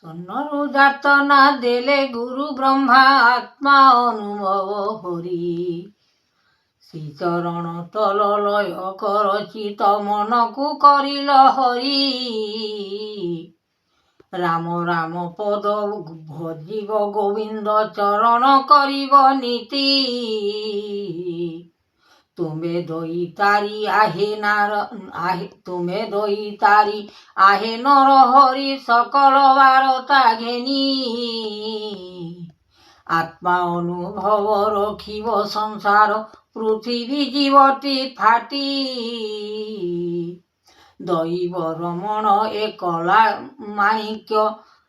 ସନ୍ନରୁ ଯାତନା ଦେଲେ ଗୁରୁ ବ୍ରହ୍ମା ଆତ୍ମା ଅନୁଭବ ହରି। ଶ୍ରୀଚରଣ ତଳ ଲୟ କର ଚିତ ମନକୁ କରିଲ ହରି। ରାମ ରାମ ପଦ ଭଜିବ ଗୋବିନ୍ଦ ଚରଣ କରିବ ନୀତି। ତୁମେ ଦଇତାରି ଆହେ ନର ହରି সকল বারতা ঘেনি। আত্মা অনুভব রখিব সংসার পৃথিবী জীবটি ফাটি। দৈব রমণ একলা মাণিক্য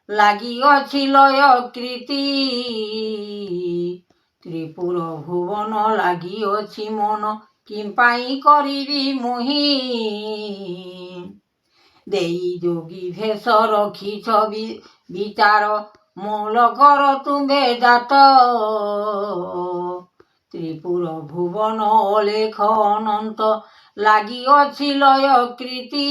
লাগিଅଛି লয় কৃতি। ত্রিপুর ভুবন লাগিଅଛି মন কিম্পাଇ କରିବି ମୁହିଁ। ଦେଇ ଯୋଗୀ ଭେଷ ରଖିଛ ବିଚାର ମୂଳ କର ତୁମ୍ଭେ ଜାତ। ତ୍ରିପୁର ଭୁବନ ଅଲେଖ ଅନନ୍ତ ଲାଗିଅଛି ଲୟ କୃତି।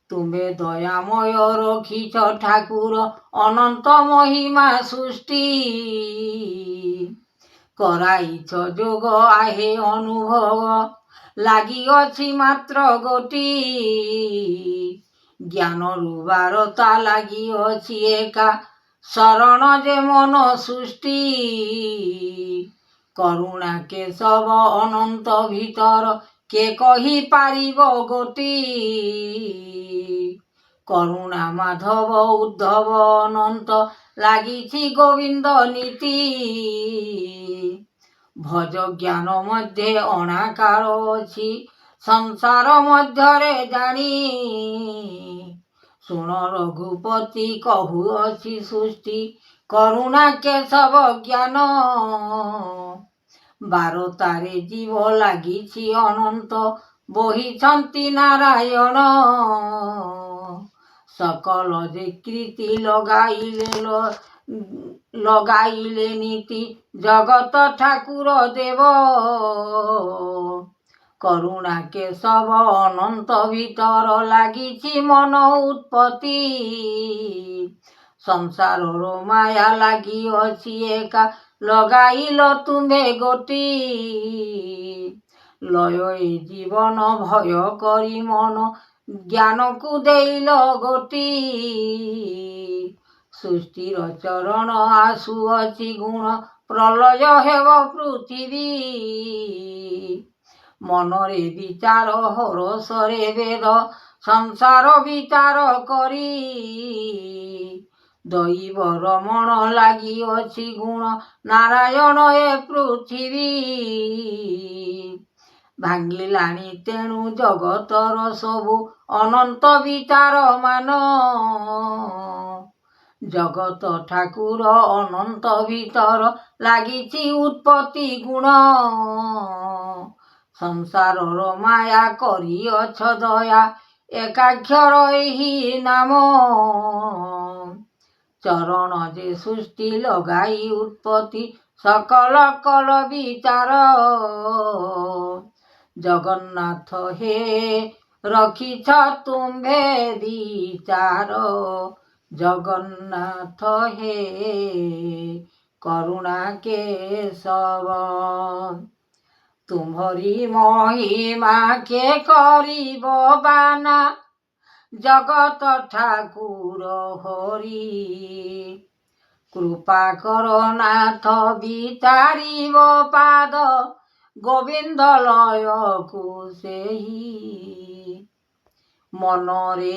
ତୁମ୍ଭେ ଦୟାମୟ ରଖିଛ ଠାକୁର ଅନନ୍ତ ମହିମା ସୃଷ୍ଟି। କରାଇଛ ଯୋଗ ଆହେ ଅନୁଭବ ଲାଗିଅଛି ମାତ୍ର ଗୋଟି। ଜ୍ଞାନରୁ ବାରତା ଲାଗିଅଛି ଏକା ଶରଣ ଯେ ମନ ସୃଷ୍ଟି। କରୁଣା କେଶବ ଅନନ୍ତ ଭିତର କେ କହିପାରିବ ଗୋଟି। କରୁଣା ମାଧବ ଉଦ୍ଧବ ଅନନ୍ତ ଲାଗିଛି ଗୋବିନ୍ଦ ନୀତି। ଭଜ ଜ୍ଞାନ ମଧ୍ୟରେ ଅଣାକାର ଅଛି ସଂସାର ମଧ୍ୟରେ ଜାଣି। ଶୁଣ ରଘୁପତି କହୁଅଛି ସୃଷ୍ଟି କରୁଣା କେଶବ ଜ୍ଞାନ। ବାରତାରେ ଜୀବ ଲାଗିଛି ଅନନ୍ତ ବହିଛନ୍ତି ନାରାୟଣ। সকল যে কৃতি লগাইলে নীতি জগত ঠাকুর দেব। করুণা কেশব ଅନନ୍ତ ভিতর লাগিছি মন উৎপত্তি। ସଂସାରର ମାୟା ଲାଗିଅଛି ଏକା ଲଗାଇଲ ତୁମ୍ଭେ ଗୋଟି। ଲୟ ଏ ଜୀବନ ଭୟ କରି ମନ ଜ୍ଞାନକୁ ଦେଇଲ ଗୋଟି। ସୃଷ୍ଟିର ଚରଣ ଆସୁଅଛି ଗୁଣ ପ୍ରଲୟ ହେବ ପୃଥିବୀ। ମନରେ ବିଚାର ହରସରେ ବେଦ ସଂସାର ବିଚାର କରି। ଦୈବ ରମଣ ଲାଗିଅଛି ଗୁଣ ନାରାୟଣ ଏ ପୃଥିବୀ। ଭାଙ୍ଗିଲାଣି ତେଣୁ ଜଗତର ସବୁ ଅନନ୍ତ ବିଚାର ମାନ। ଜଗତ ଠାକୁର ଅନନ୍ତ ଭିତର ଲାଗିଛି ଉତ୍ପତ୍ତି ଗୁଣ। ସଂସାରର ମାୟା କରିଅଛ ଦୟା ଏକାକ୍ଷର ଏହି ନାମ। ଚରଣ ଯେ ସୃଷ୍ଟି ଲଗାଇ ଉତ୍ପତ୍ତି সকল କଲ ବିଚାର। ଜଗନ୍ନାଥ ହେ ରଖିଛ ତୁମ୍ଭେ ବିଚାର। ଜଗନ୍ନାଥ ହେ କରୁଣା କେଶବ। ତୁମ୍ଭରି ମହିମା କେ କରିବ ବାନା ଜଗତ ଠାକୁର ହରି। କୃପା କର ନାଥ ବିଚାରିବ ପାଦ ଗୋବିନ୍ଦ ଲୟକୁ ସେହି। ମନରେ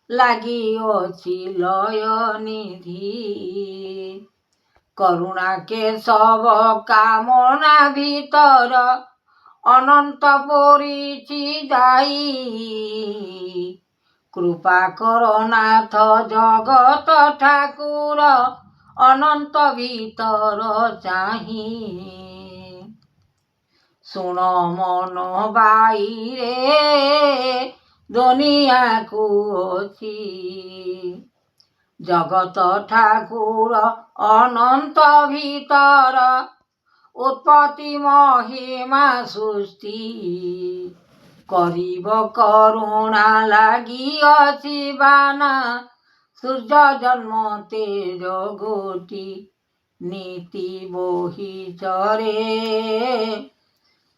ଲାଗିଅଛି ଲୟ ନିଧି। କରୁଣା କେଶବ କାମନା ଭିତର ଅନନ୍ତ ପରିଛି ଯାଇ। କୃପା କର ନାଥ ଜଗତ ଠାକୁର ଅନନ୍ତ ଭିତର ଚାହିଁ। ଶୁଣ ମନ ବାଇରେ ଦୁନିଆକୁ ଅଛି। ଜଗତ ଠାକୁର ଅନନ୍ତ ଭିତର ଉତ୍ପତ୍ତି ମହିମା ସୃଷ୍ଟି। କରିବ କରୁଣା ଲାଗିଅଛି ବାନା ସୂର୍ଯ୍ୟ ଜନ୍ମ ତେଜ ଗୋଟି ନୀତି ବହିଚରେ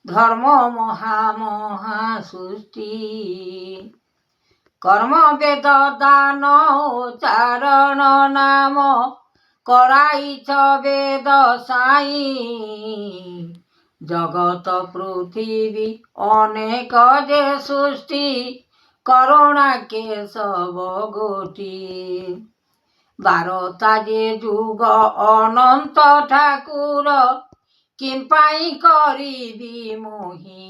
ଧର୍ମ ମହା ସୃଷ୍ଟି କର୍ମ ବେଦ ଦାନ ଚାରଣ ନାମ କରାଇଛ ବେଦ ସାଇ ଜଗତ ପୃଥିବୀ ଅନେକ ଯେ ସୃଷ୍ଟି କରୁଣା କେଶବ ଗୋଟି ବାରତା ଯେ ଯୁଗ ଅନନ୍ତ ଠାକୁର କିମ୍ପାଇଁ କରିବି ମୋହି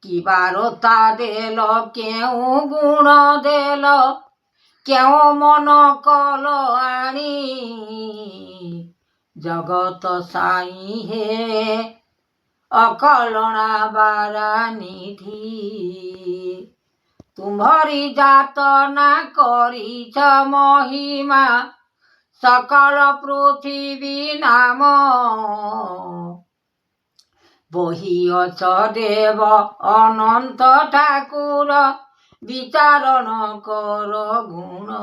କି ବାରତା ଦେଲ କେଉଁ ଗୁଣ ଦେଲ କେଉଁ ମନ କଲ ଆଣି ଜଗତ ସାଇ ହେ ଅକଲଣା ବାରାନିଧି ତୁମ୍ଭରି ଯାତନା କରିଛ ମହିମା ସକଳ ପୃଥିବୀ ନାମ ବହିଅଛ ଦେବ ଅନନ୍ତ ଠାକୁର ବିଚାରଣ କର ଗୁଣ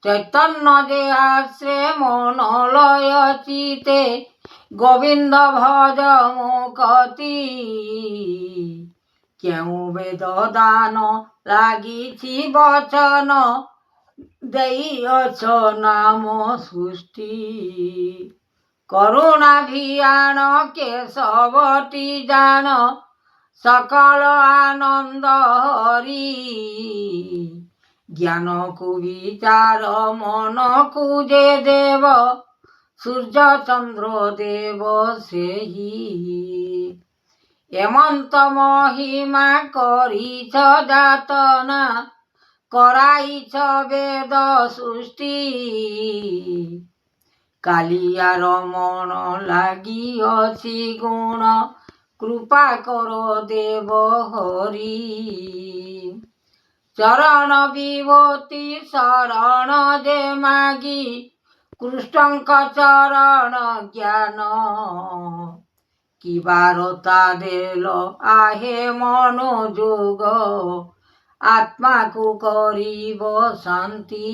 ଚୈତନ୍ୟ ଯେ ଆଶ୍ରେ ମନ ଲୟ ଚିତେ ଗୋବିନ୍ଦ ଭଜ ମୁକତି କେଉଁ ବେଦ ଦାନ ଲାଗିଛି ବଚନ ଦେଇଅଛ ନାମ ସୃଷ୍ଟି କରୁଣା ଭିଆଣ କେଶବଟି ଜାଣ ସକଳ ଆନନ୍ଦ ହରି ଜ୍ଞାନକୁ ବିଚାର ମନକୁ ଯେ ଦେବ ସୂର୍ଯ୍ୟ ଚନ୍ଦ୍ର ଦେବ ସେହି ଏମନ୍ତ ମହିମା କରିଛ ଯାତନା କରାଇଛ ବେଦ ସୃଷ୍ଟି କାଳିଆର ମନ ଲାଗିଅଛି ଗୁଣ କୃପା କର ଦେବ ହରି ଚରଣ ବିଭୂତି ଶରଣ ଯେ ମାଗି କୃଷ୍ଣଙ୍କ ଚରଣ ଜ୍ଞାନ କି ବାରତା ଦେଲ ଆହେ ମନୋଯୋଗ ଆତ୍ମାକୁ କରିବ ଶାନ୍ତି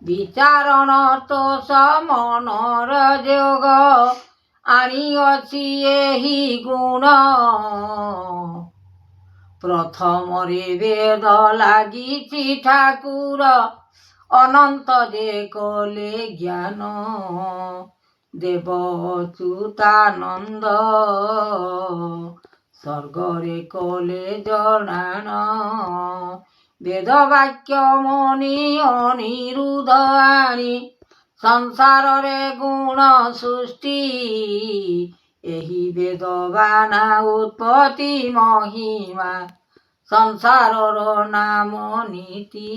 ବିଚାରଣ ତୋଷ ମନର ଯୋଗ ଆଣିଅଛି ଏହି ଗୁଣ ପ୍ରଥମରେ ବେଦ ଲାଗିଛି ଠାକୁର ଅନନ୍ତ ଯେ କଲେ ଜ୍ଞାନ ଦେବ ଅଚ୍ୟୁତାନନ୍ଦ ସ୍ୱର୍ଗରେ କଲେ ଜଣାଣ ବେଦ ବାକ୍ୟ ମଣି ଅନିରୁଦ୍ଧ ଆଣି ସଂସାରରେ ଗୁଣ ସୃଷ୍ଟି ଏହି ବେଦ ବାନା ଉତ୍ପତ୍ତି ମହିମା ସଂସାରର ନାମ ନୀତି